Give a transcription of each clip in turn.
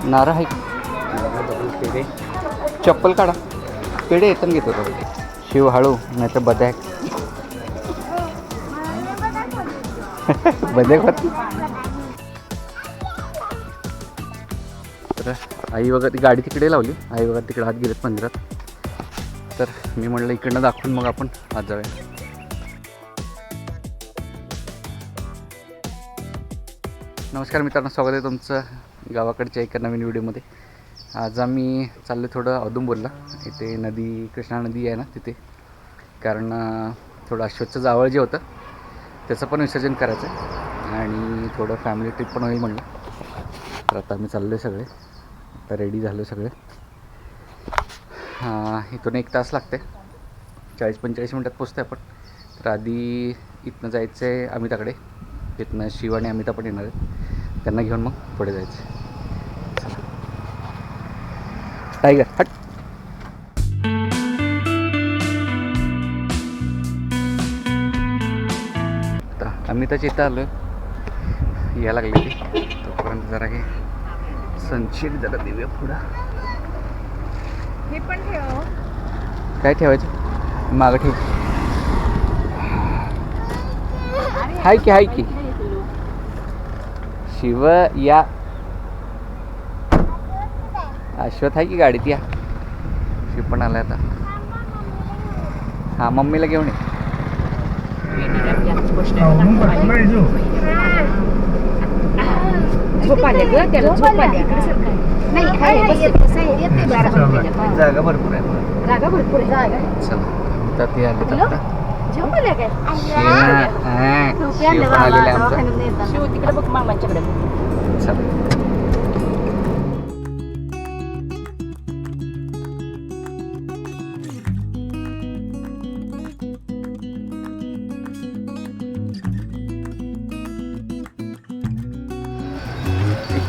नारळ आहे पेढे, चप्पल काढा, पेढे येताना घेतो तो शिव हळू नाही तर बदॅक बदॅक होत. तर आई वगैरे गाडी तिकडे लावली, आई वगैरे तिकडे आत गेलेत मंदिरात. तर मी म्हणलं इकडनं दाखवून मग आपण आत जाऊया. नमस्कार मित्रांनो, स्वागत आहे तुमचं गावाकडच्या एका नवीन व्हिडिओमध्ये. आज आम्ही चाललो थोडं औदुंबरला. इथे नदी, कृष्णा नदी आहे ना तिथे, कारण थोडं अश्वथचं जावळ जे होतं त्याचं पण विसर्जन करायचं आहे आणि थोडं फॅमिली ट्रिप पण होईल म्हणलं. तर आता आम्ही चाललो आहे सगळे, आता रेडी झालो सगळे. इथून 1 तास लागते, 40-45 मिनटात पोचतो आपण. तर आधी इथनं जायचं आहे अमिताकडे, तिथनं शिव आणि अमिता पण येणार आहेत, त्यांना घेऊन मग पुढे जायचं. टायगर हट. आता अमिताच्या इथं आलो, यायला लागले ते तोपर्यंत जरा हे सनशेड जरा देऊया पुढं. हे पण ठेव. काय ठेवायचं मागं ठेव. हाय की शिव या, अश्वथ आहे की गाडीत या. शिव पण आलाय आता. हां, मम्मीला घेऊन ये. झोप आले ग त्याला, झोप आले. जागा भरपूर आहे, जागा भरपूर आहे. चला तर ते आले आता. झोप आल्या काय? शिव पण आलेलं आहे आमचं. शिव तिकडे बघ, मामांच्याकडे बघ. चला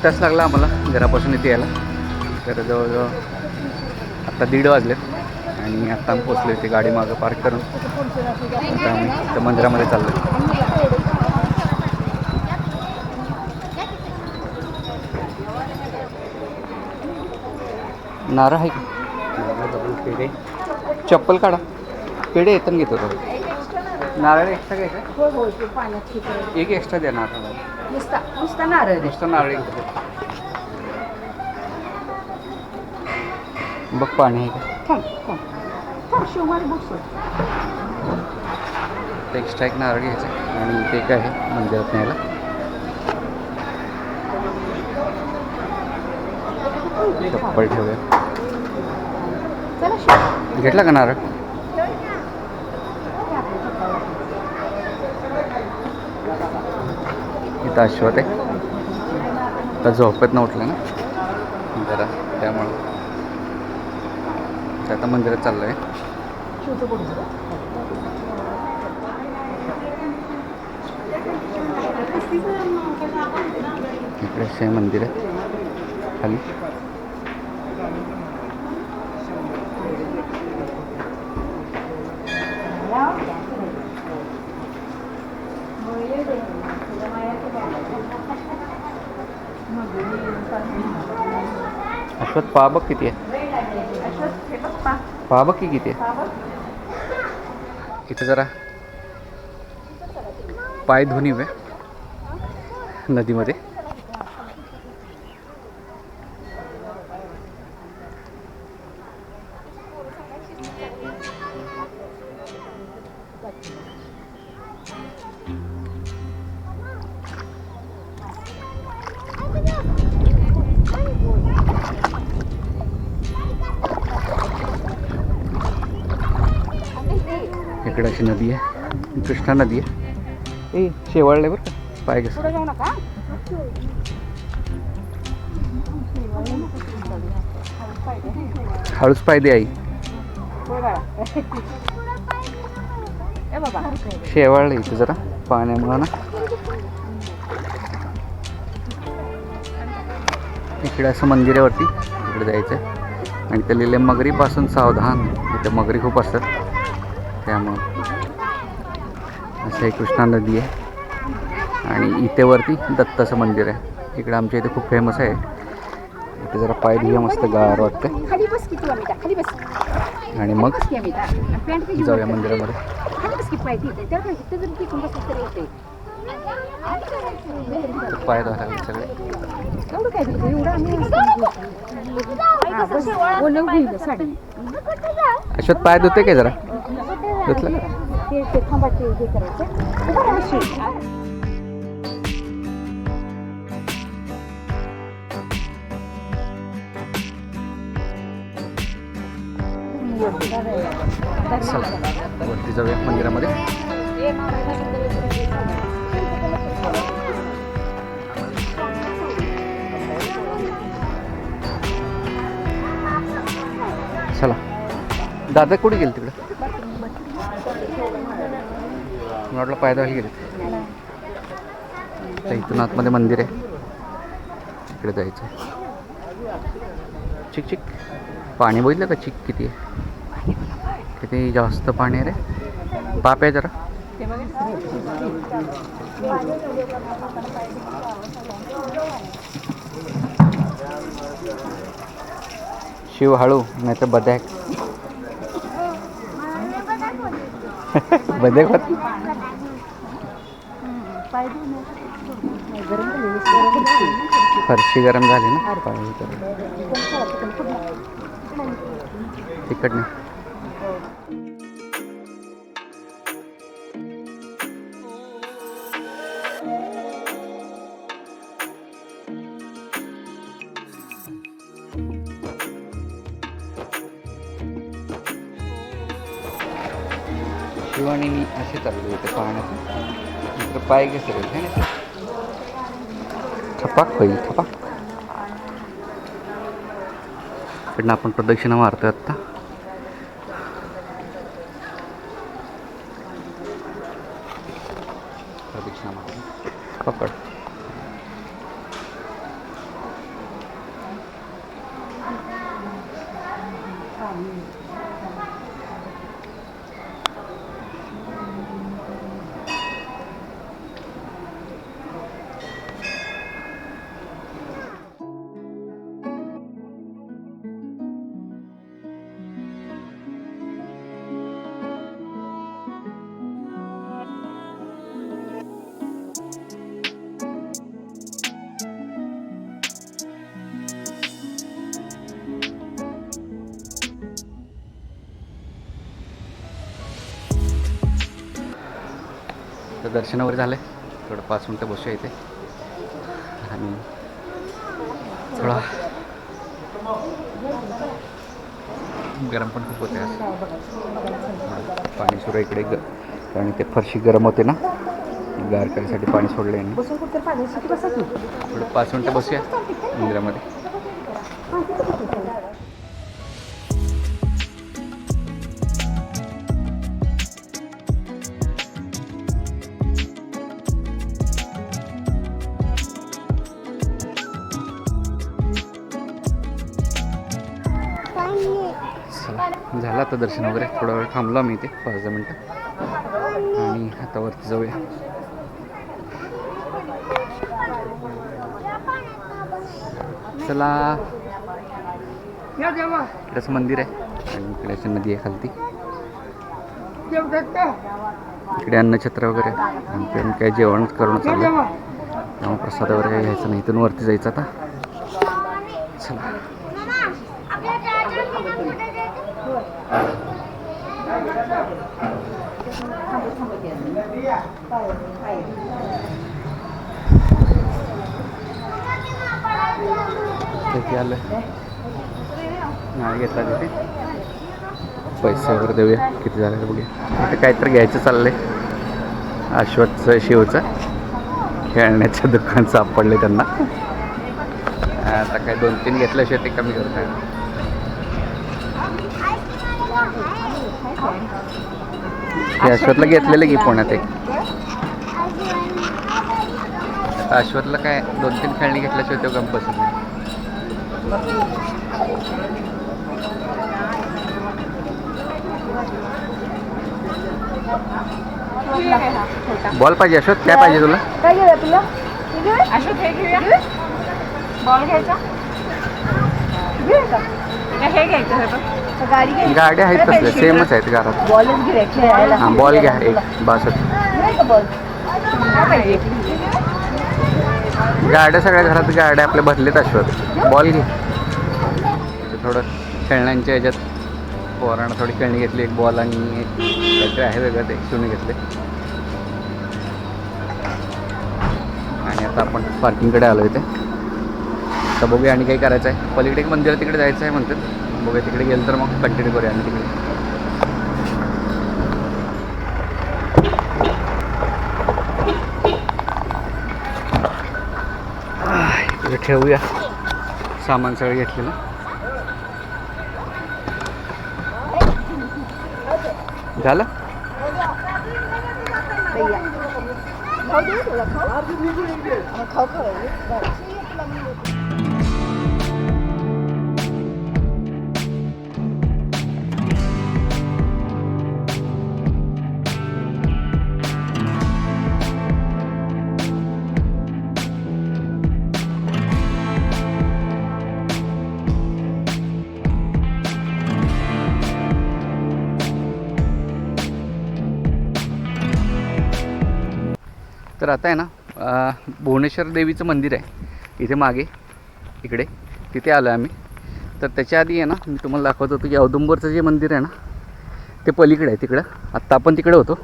तास लागला आम्हाला घरापासून इथे यायला. तर जवळजवळ आत्ता 1:30 वाजलेत आणि आत्ता आम्ही पोचलो इथे. गाडी मागं पार्क करून आता आम्ही इथं मंदिरामध्ये चाललो. नारळ आहे की पेढे, चप्पल काढा, पेढे येताना घेतो तो. नारळ एक्स्ट्रा घ्यायचं, एक एक्स्ट्रा द्या नारळ. नुसता नारळ दे. नुसतं नारळ बघ, पाणी आहे का? एक्स्ट्रा एक नारळ घ्यायचं आणि ते काय आहे मंदिरात न्यायला. चप्पल ठेवूया. घेतला का नारळ? इथं अश्वथ आहे, आता झोपेत न उठलं ना जरा, त्यामुळं आता मंदिरात चाललं आहे. इकडे शे मंदिर आहे खाली. अश्वथ पहा बघ किती आहे, पहा बघ की किती आहे. इथे जरा पाय धुवून येऊया नदीमध्ये. इकडे अशी नदी आहे, कृष्णा नदी आहे. ए शेवाळले बरं का, पाय कसं. हळूच पाय दे आई. शेवाळले इथे जरा पाण्यामुळं ना. इकडे असं मंदिर आहे वरती, इकडे जायचं आणि ते लिहिले मगरीपासून सावधान. इथे मगरी खूप असतात, त्यामुळं असं एक कृष्णा नदी आहे. आणि इथे वरती दत्ताचं मंदिर आहे. इकडे आमच्या इथे खूप फेमस आहे. इथे जरा पाय धुया, मस्त गार वाटतं. खाली बस की तू अमिता, खाली बस. आणि मग बस की अमिता. पॅन्ट कशी जाऊया वर मंदिरामध्ये. खाली बस की पाय तिथे. त्याला काय तिथे जर टिकून बसलं तर येते. पाय धुवायला लागले सगळे. एवढं काय तिथे एवढं आम्ही ओलं होईल साडी. अश्वत पाय धुते काय जरा? धुतलं? ते थांबाचे हे करायचं. उभं राहा अशी. चला वरती जाऊया मंदिरामध्ये. चला दादा कुठे गेले तिकडं? मला वाटलं पाय धुवायला गेले. तर इथून आतमध्ये मंदिर आहे, इकडे जायचं. चिक चिक पाणी बघितलं का? चिक किती आहे, किती जास्त पाणी आहे रे. पाप आहे जरा. शिव हळू नाही तर बदॅक. बदॅक होत. फरशी गरम झाली ना, पाणी तिकट नाही. शिव आणि मी असे चाललो इथे पाहण्यात. इकडं पाय घसरेल है ना, थपाक होईल थपाक. इकडनं आपण प्रदक्षिणा मारतोय आत्ता. प्रदक्षिणा मारतो पकड. तर दर्शन वगैरे झालं आहे. थोडं 5 मिनटं बसूया इथे. आणि थोडा गरम पण खूप होते आज. पाणी सुरू इकडे कारण ते फरशी गरम होते ना, गार करण्यासाठी पाणी सोडलं आहे. थोडं 5 मिनटं बसूया मंदिरामध्ये. झालं आता दर्शन वगैरे. थोडा वेळ थांबलो आम्ही इथे 5-10 मिनटं. आणि आता वरती जाऊया. चला इकडेच मंदिर आहे आणि इकडे अशी नदी आहे खालती. इकडे अन्नछत्र वगैरे आणि ते काही जेवण करून चाललं. त्यामुळे प्रसाद वगैरे काही घ्यायचं नाही. इथून वरती जायचं आता. चला तिथे आलं. नाही घेतला तिथे. पैसे वगैरे देऊया किती झालं बघूया. इथे काहीतरी घ्यायचं चाललंय. अश्वथचं शिवचं खेळण्याचं दुकान सापडले त्यांना. आता काय 2-3 घेतल्याशिवाय ते कमी करत आहे. ते अश्वथला घेतलेलं की पुण्यात एक. आता अश्वथला काय 2-3 खेळणी घेतल्याशिवाय तो गम बसत नाही. बॉल पाहिजे अश्वथ? काय पाहिजे तुला? काय घेऊया तुला? अशोक हे घेऊया. बॉल घ्यायचा. घेऊ का? हे घ्यायचं हे बघ. गाडी घ्यायची. गाड्या आहेत तसल्या सेमच आहेत घरात. बॉलच घ्यायचे यायला. हां बॉल घ्या एक बास होते. नाही का बॉल? काय पाहिजे? गाड्या सगळ्या घरात गाड्या आपल्या भरलेत अशा बॉल घे. थोडं खेळण्यांच्या ह्याच्यात पोरांना थोडी खेळणी घेतली एक बॉल आणि एक काहीतरी आहे वेगळं ते शिवणे घेतले. आणि आता आपण पार्किंगकडे आलो इथे. तर बघूया आणि काही करायचं आहे. पलीकडे एक मंदिर तिकडे जायचं आहे म्हणतात. बघूया तिकडे गेलं तर मग कंटिन्यू करूया आणि तिकडे. इकडे ठेवूया सामान सगळं घेतलेलं. झालं खाऊ देऊ तुला खाऊ खाऊ तर आता आहे ना भुवनेश्वर देवीचं मंदिर आहे इथे मागे इकडे तिथे आलो आहे आम्ही. तर त्याच्या आधी आहे ना मी तुम्हाला दाखवत होतो की औदुंबरचं जे मंदिर आहे ना ते पलीकडे आहे तिकडं. आत्ता आपण तिकडे होतो.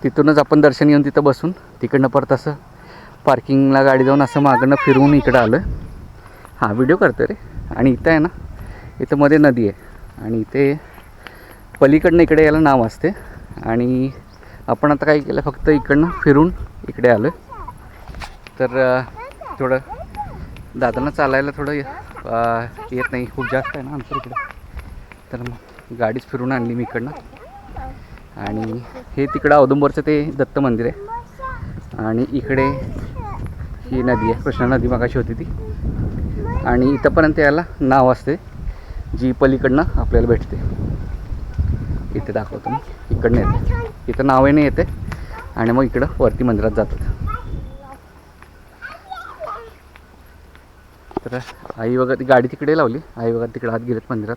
तिथूनच आपण दर्शन घेऊन तिथं बसून तिकडनं परत असं पार्किंगला गाडी जाऊन असं मागणं फिरवून इकडं आलो आहे. हां व्हिडिओ करतो रे. आणि इथं आहे ना इथं मध्ये नदी आहे आणि इथे पलीकडनं इकडे यायला नाव असते. आणि आपण आता काय केलं फक्त इकडनं फिरून इकडे आलो आहे. तर थोडं दादांना चालायला थोडं येत नाही खूप जास्त आहे ना आमच्या इकडे. तर मग गाडीच फिरून आणली मी इकडनं. आणि हे तिकडं औदुंबरचं ते दत्त मंदिर आहे आणि इकडे ही नदी आहे कृष्णा नदी मगाशी होती ती. आणि इथंपर्यंत यायला नाव असते जी पलीकडनं आपल्याला भेटते. इथे दाखवतो मी. इकडनं येते इथं नावेने येते आणि मग इकडं वरती मंदिरात जातात. तर आई वगैरे ती गाडी तिकडे लावली. आई वगैरे तिकडे आत गेलेत मंदिरात.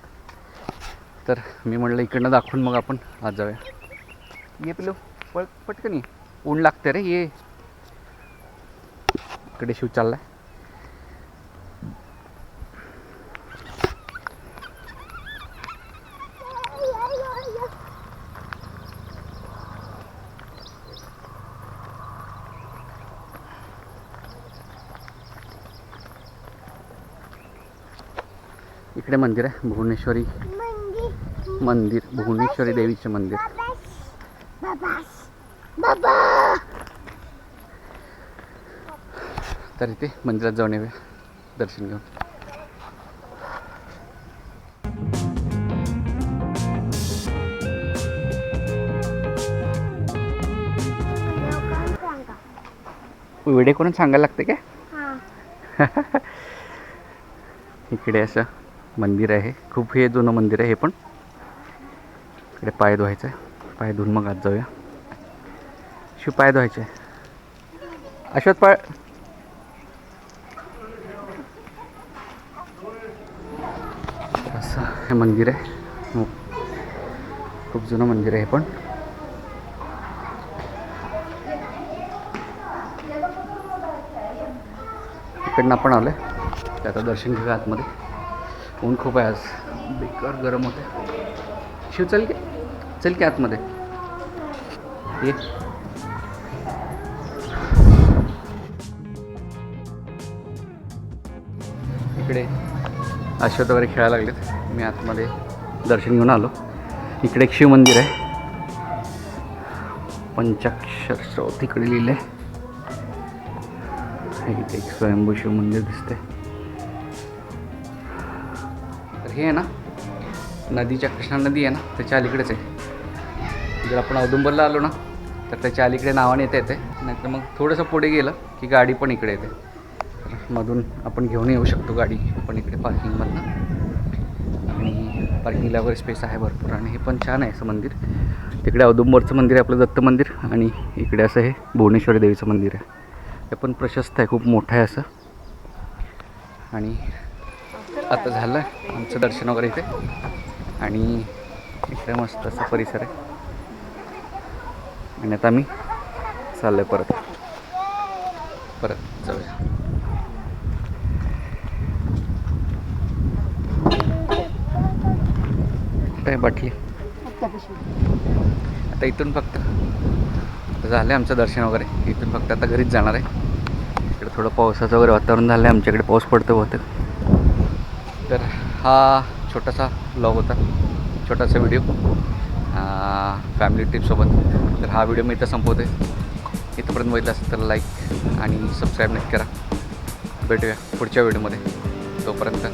तर मी म्हटलं इकडनं दाखवून मग आपण आत जाऊया. ये पिलो पटकन ये. ऊन लागते रे ये. इकडे शिव चाललाय. इकडे मंदिर आहे भुवनेश्वरी मंदिर भुवनेश्वरी देवीचे मंदिर. तर इथे मंदिरात जाऊन येऊया दर्शन घेऊन. व्हिडिओ करून सांगायला लागते काय? इकडे असं मंदिर आहे. खूप हे जुनं मंदिर आहे हे पण. इकडे पाय धुवायचं आहे. पाय धुवून मग आत जाऊया. शिव पाय धुवायचे आहे. अश्वत पाय. असं हे मंदिर आहे. खूप जुनं मंदिर आहे हे पण. इकडनं आपण आलो आहे. आता दर्शन घेऊया आतमध्ये. ऊन खूप आहे आज. बेकार गरम होते. शिव चल की आतमध्ये ये. इकडे अश्वत वगैरे खेळायला लागलेत. मी आतमध्ये दर्शन घेऊन आलो. इकडे एक शिव मंदिर आहे. पंचाक्षर स्रोत इकडे लिहिले. इथे एक स्वयंभू शिव मंदिर दिसते. तर हे आहे ना नदीच्या कृष्णा नदी आहे ना त्याच्या अलीकडेच आहे. जर आपण औदुंबरला आलो ना तर त्याच्या अलीकडे नावाने येते. नाहीतर मग थोडंसं पुढे गेलं की गाडी पण इकडे येते. तर मधून आपण घेऊन येऊ शकतो गाडी पण इकडे पार्किंगमधनं. आणि पार्किंगला वगैरे स्पेस आहे भरपूर. आणि हे पण छान आहे असं मंदिर. तिकडे औदुंबरचं मंदिर आहे आपलं दत्त मंदिर. आणि इकडे असं हे भुवनेश्वरी देवीचं मंदिर आहे. हे पण प्रशस्त आहे खूप मोठं आहे असं. आणि आता झालं आमचं दर्शन वगैरे इथे आणि इकडे मस्त असा परिसर आहे आणि आता आम्ही चाललो आहे परत जाऊया. काय बाटली आता इथून फक्त आता झालं आमचं दर्शन वगैरे. इथून फक्त आता घरीच जाणार आहे. इकडे थोडं पावसाचं वगैरे वातावरण झालं आहे. आमच्याकडे पाऊस पडतो बहुतेक. तर हा छोटासा व्लॉग होता, छोटासा व्हिडिओ फॅमिली ट्रिपसोबत. तर हा व्हिडिओ मी इथं संपवते. इथंपर्यंत बघितलं असेल तर लाईक आणि सबस्क्राईब नक्की करा. भेटूया पुढच्या व्हिडिओमध्ये. तोपर्यंत